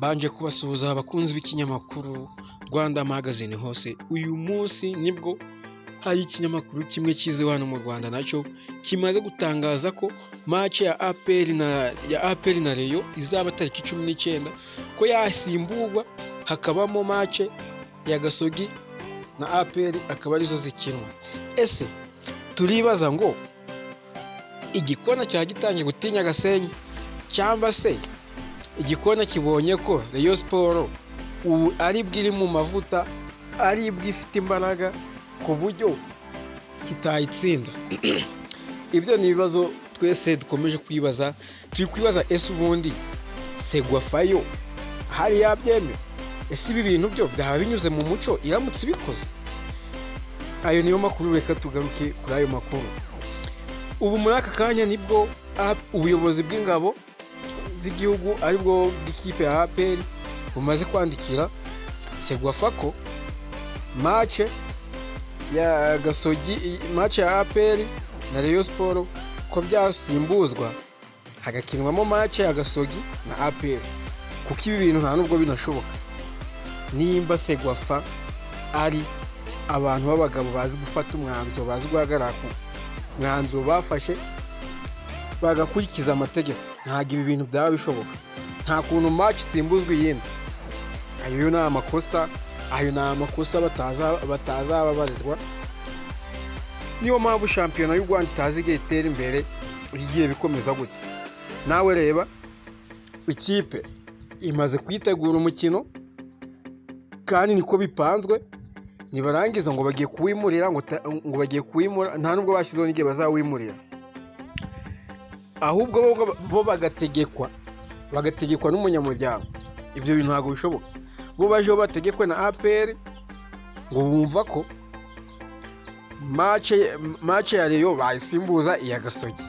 Banje kubasuhuza abakunzi b'ikinyamakuru Rwanda Magazine hose. Uyu munsi nibwo hari ikinyamakuru kimwe cyizewe hano mu Rwanda nacyo kimaze gutangaza ko match ya APR na Rayon izaba tariki 19 ko yasimburwa hakabamo match ya Gasogi na APR akaba arizo zikinwa. Ese turibaza ngo igikona cyagitangiye gutinya Gasenyi cyangwa se igikona kibonye ko Rayon Sport ubu ari bwiri mu mavuta, ari bwifite imbaraga ku buryo kitayitsinda. Ibyo ni ibibazo twese dukomeje kwibaza. Turi kwibaza ese ubundi Segwafayo hari yabyemeye? Ese ibi bintu byo byaba binyuze mu muco iramutse ibikoze? Ayo niyo makuru, reka tugaruke kuri ayo makuru. Ubu muri aka kanya nibwo ubuyobozi bw'ingabo z'igihugu aribwo bw'ikipe ya APR bumaze kwandikira Segwafa ko match ya Gasogi, match ya APR na Rayon Sport ko byasimbuzwa hagakinwamo match ya Gasogi na APR, kuko ibi bintu nta nubwo binashoboka. Nimba Segwafa ari abantu b'abagabo bazi gufata umwanzuro, bazi guhagarara ku mwanzuro bafashe bagakurikiza amategeko, ntabwo ibi bintu byaba bishoboka. Nta kuntu match simbuzwa iyindi. Ayo ni amakosa, batazababarirwa. Niyo mpamvu shampiyona y'u Rwanda itazigiye itera imbere igiye bikomeza gutya. Nawe reba, ikipe imaze kwitegura umukino kandi niko bipanzwe, nibarangiza ngo bagiye kuwimurira, ngo bagiye kuwimura, nta nubwo bashyizeho n'igihe bazawimurira, ahubwo bo bagategekwa n'umunyamuryango. Ibyo bintu ntabwo bishoboka. Bo bajeho bategekwe na APR ngo bumva ko match ya Rayon bayisimbuza iya Gasogi.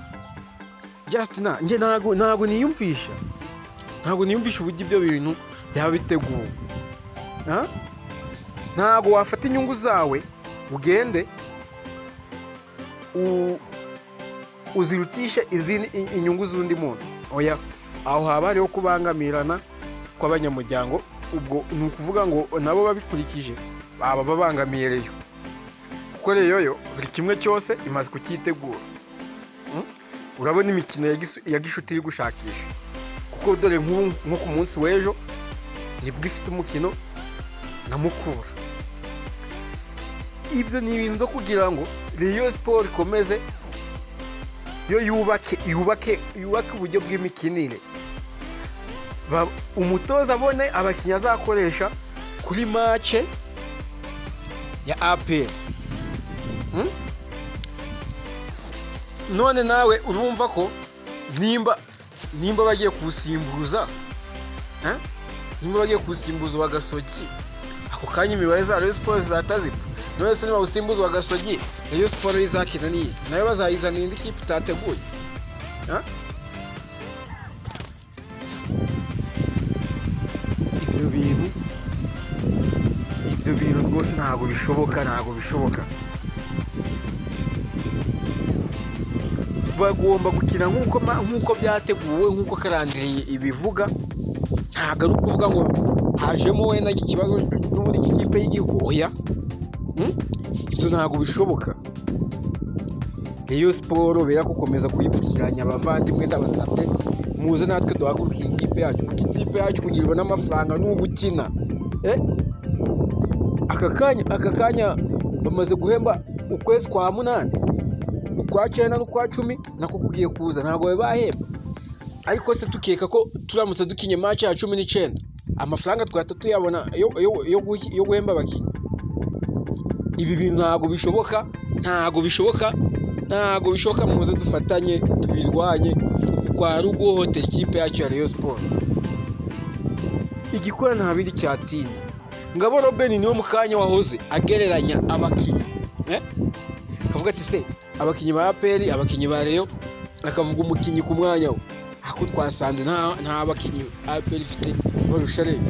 Justina, nge ntabwo niyumvisha uburyo ibyo bintu byaba biteguwe. Ntabwo wafata inyungu zawe ugende uzirutishe inyungu z'undi muntu. Oya, aho haba hariho kubangamirana kw'abanyamuryango. Ubwo ni ukuvuga ngo nabo babikurikije baba babangamiye Rayon, kuko Rayon yo buri kimwe cyose imaze kucyitegura. Urabona imikino ya gishuti iri gushakisha, kuko dore nko ku munsi w'ejo nibwo ifite umukino na Mukura. Ibyo ni ibintu byo kugira ngo Rayon Sport ikomeze yo yubake uburyo bw'imikinire. Umutoza abone abakinnyi azakoresha kuri match ya APR. None nawe urumva ko nimba bagiye kusimbuza wa Gasogi, ako kanya imibare za Rayon Sport zatazipfa. None se niba usimbuza wa Gasogi, Rayon Sport izakina niyi nayo bazayizana indi kipe itateguye. Ibyo bintu rwose ntabwo bishoboka. Bagomba gukina nk'uko byateguwe, nk'uko karandiriye ibivuga. Ntabwo ari ukuvuga ngo hajemo wenda ikibazo n'ubundi ikipe y'igihugu. Oya, ibyo ntabwo bishoboka. Rayon Sport bera gukomeza kuyipfukiranya. Abavandimwe ndabasabye muze natwe duhaguruke ikipe yacu. Ikipe yacu kugirirwa n'amafaranga n'ugukina. Aka kanya bamaze guhemba ukwezi kwa 8, ukwa 9 n'ukwa 10 nako kugiye kuza, ntabwo bahemba. Ariko se tukeka ko turamutse dukinye match ya 19 amafaranga twahita tuyabona yo guhemba abakinnyi. Ibi bintu ntabwo bishoboka. Muze dufatanye tubirwanye kwa rugohotera ikipe yacu ya Rayon Sport. Igikora nta bindi cyatinya. Ngabo Robben niwe mukanya wahoze agereranya abakinnyi, akavuga ati se abakinnyi ba APR, abakinnyi ba Rayon, akavuga umukinnyi ku mwanya we. Ako twasanze nta bakinnyi APR ifite barusha Rayon.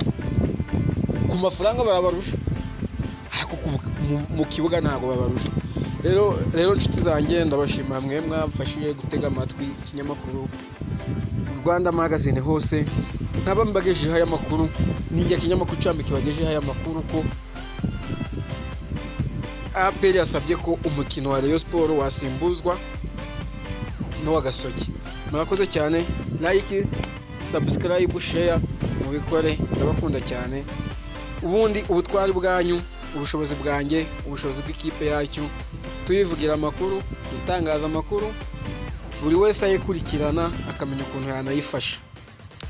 Ku mafaranga barabarusha, ariko mu kibuga ntabwo babarusha. Rero nshuti zanjye ndabashimira mwe mwamfashije gutega amatwi ikinyamakuru Rwanda Magazine hose nkaba mbagejejeho aya makuru, ninjye kinyamakuru cyambere kibagejejeho aya makuru ko APR yasabye ko umukino wa Rayon Sport wasimbuzwa n'uwa Gasogi. Murakoze cyane, like, subscribe, share mubikore, ndabakunda cyane. Ubundi ubutwari bwanyu, ubushobozi bwanjye, ubushobozi bw'ikipe yacu, tuyivugira amakuru, dutangaza amakuru, buri wese ayikurikirana akamenya ukuntu yanayifasha.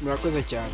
Murakoze cyane.